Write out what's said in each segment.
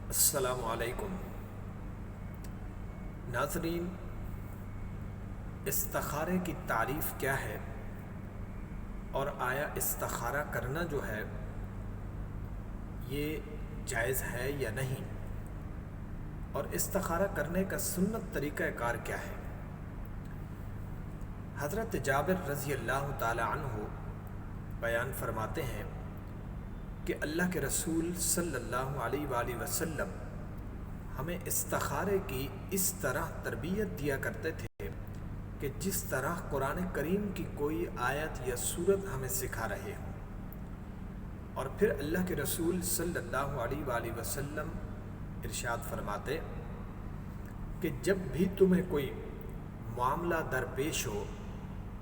السلام علیکم ناظرین، استخارے کی تعریف کیا ہے اور آیا استخارہ کرنا جو ہے یہ جائز ہے یا نہیں، اور استخارہ کرنے کا سنت طریقہ کار کیا ہے۔ حضرت جابر رضی اللہ تعالی عنہ بیان فرماتے ہیں کہ اللہ کے رسول صلی اللہ علیہ وآلہ وسلم ہمیں استخارے کی اس طرح تربیت دیا کرتے تھے کہ جس طرح قرآن کریم کی کوئی آیت یا سورت ہمیں سکھا رہے ہوں۔ اور پھر اللہ کے رسول صلی اللہ علیہ وآلہ وسلم ارشاد فرماتے کہ جب بھی تمہیں کوئی معاملہ درپیش ہو،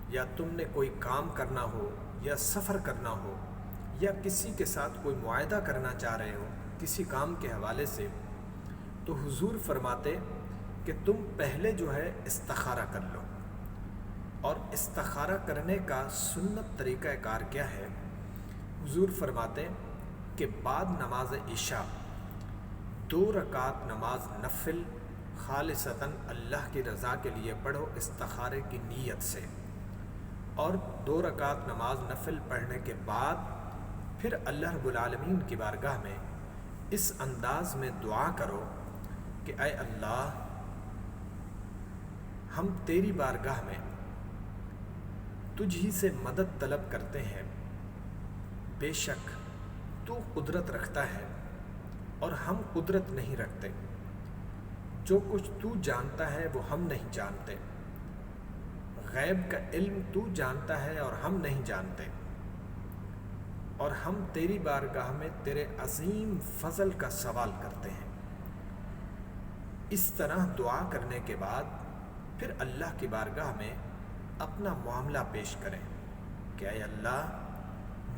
یا تم نے کوئی کام کرنا ہو یا سفر کرنا ہو، یا کسی کے ساتھ کوئی معاہدہ کرنا چاہ رہے ہو کسی کام کے حوالے سے، تو حضور فرماتے کہ تم پہلے جو ہے استخارہ کر لو۔ اور استخارہ کرنے کا سنت طریقہ کار کیا ہے؟ حضور فرماتے کہ بعد نماز عشاء 2 رکعت نماز نفل خالصتاً اللہ کی رضا کے لیے پڑھو استخارے کی نیت سے، اور 2 رکعت نماز نفل پڑھنے کے بعد پھر اللہ رب العالمین کی بارگاہ میں اس انداز میں دعا کرو کہ اے اللہ، ہم تیری بارگاہ میں تجھ ہی سے مدد طلب کرتے ہیں، بے شک تو قدرت رکھتا ہے اور ہم قدرت نہیں رکھتے، جو کچھ تو جانتا ہے وہ ہم نہیں جانتے، غیب کا علم تو جانتا ہے اور ہم نہیں جانتے، اور ہم تیری بارگاہ میں تیرے عظیم فضل کا سوال کرتے ہیں۔ اس طرح دعا کرنے کے بعد پھر اللہ کی بارگاہ میں اپنا معاملہ پیش کریں کہ اے اللہ،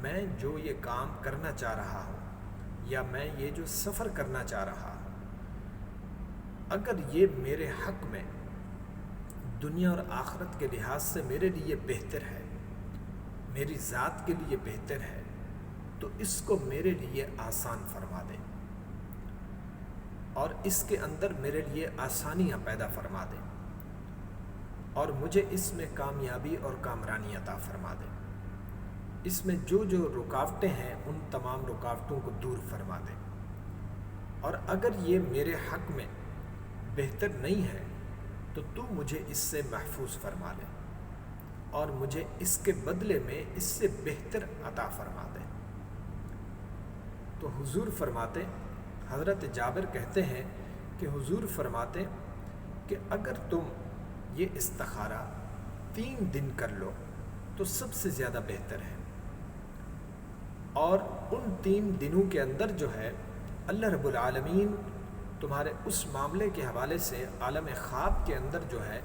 میں جو یہ کام کرنا چاہ رہا ہوں یا میں یہ جو سفر کرنا چاہ رہا ہوں، اگر یہ میرے حق میں دنیا اور آخرت کے لحاظ سے میرے لیے بہتر ہے، میری ذات کے لیے بہتر ہے، تو اس کو میرے لیے آسان فرما دے، اور اس کے اندر میرے لیے آسانیاں پیدا فرما دے، اور مجھے اس میں کامیابی اور کامرانی عطا فرما دے، اس میں جو جو رکاوٹیں ہیں ان تمام رکاوٹوں کو دور فرما دے، اور اگر یہ میرے حق میں بہتر نہیں ہے تو مجھے اس سے محفوظ فرما لے، اور مجھے اس کے بدلے میں اس سے بہتر عطا فرما دے۔ تو حضور فرماتے، حضرت جابر کہتے ہیں کہ حضور فرماتے کہ اگر تم یہ استخارہ 3 دن کر لو تو سب سے زیادہ بہتر ہے، اور ان 3 دنوں کے اندر جو ہے اللہ رب العالمین تمہارے اس معاملے کے حوالے سے عالم خواب کے اندر جو ہے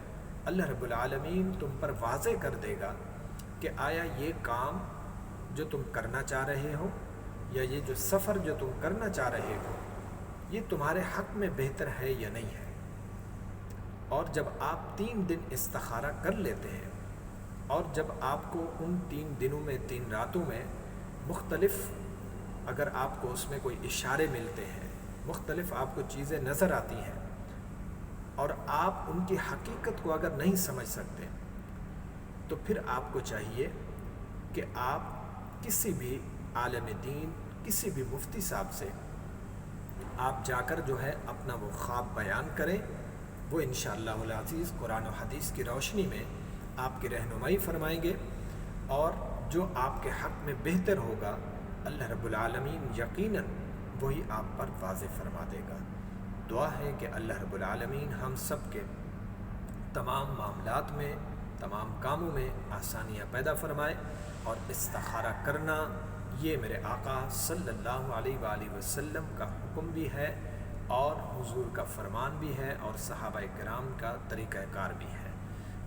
اللہ رب العالمین تم پر واضح کر دے گا کہ آیا یہ کام جو تم کرنا چاہ رہے ہو یا یہ جو سفر جو تم کرنا چاہ رہے ہو یہ تمہارے حق میں بہتر ہے یا نہیں ہے۔ اور جب آپ 3 دن استخارہ کر لیتے ہیں، اور جب آپ کو ان 3 دنوں میں 3 راتوں میں مختلف، اگر آپ کو اس میں کوئی اشارے ملتے ہیں، مختلف آپ کو چیزیں نظر آتی ہیں، اور آپ ان کی حقیقت کو اگر نہیں سمجھ سکتے، تو پھر آپ کو چاہیے کہ آپ کسی بھی عالم دین، کسی بھی مفتی صاحب سے آپ جا کر جو ہے اپنا وہ خواب بیان کریں، وہ انشاءاللہ العزیز قرآن و حدیث کی روشنی میں آپ کی رہنمائی فرمائیں گے، اور جو آپ کے حق میں بہتر ہوگا اللہ رب العالمین یقیناً وہی آپ پر واضح فرما دے گا۔ دعا ہے کہ اللہ رب العالمین ہم سب کے تمام معاملات میں، تمام کاموں میں آسانیاں پیدا فرمائے، اور استخارہ کرنا یہ میرے آقا صلی اللہ علیہ وآلہ وسلم کا حکم بھی ہے، اور حضور کا فرمان بھی ہے، اور صحابہ کرام کا طریقہ کار بھی ہے۔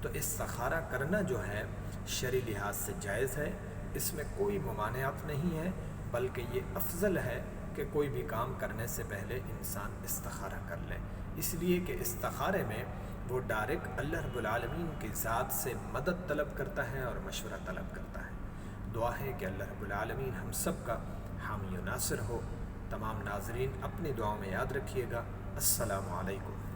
تو استخارہ کرنا جو ہے شرعی لحاظ سے جائز ہے، اس میں کوئی ممانعت نہیں ہے، بلکہ یہ افضل ہے کہ کوئی بھی کام کرنے سے پہلے انسان استخارہ کر لے، اس لیے کہ استخارے میں وہ ڈائریکٹ اللہ رب العالمین کی ذات سے مدد طلب کرتا ہے اور مشورہ طلب کرتا ہے۔ دعا ہے کہ اللہ رب العالمین ہم سب کا حامی و ناصر ہو۔ تمام ناظرین اپنی دعاؤں میں یاد رکھیے گا۔ السلام علیکم۔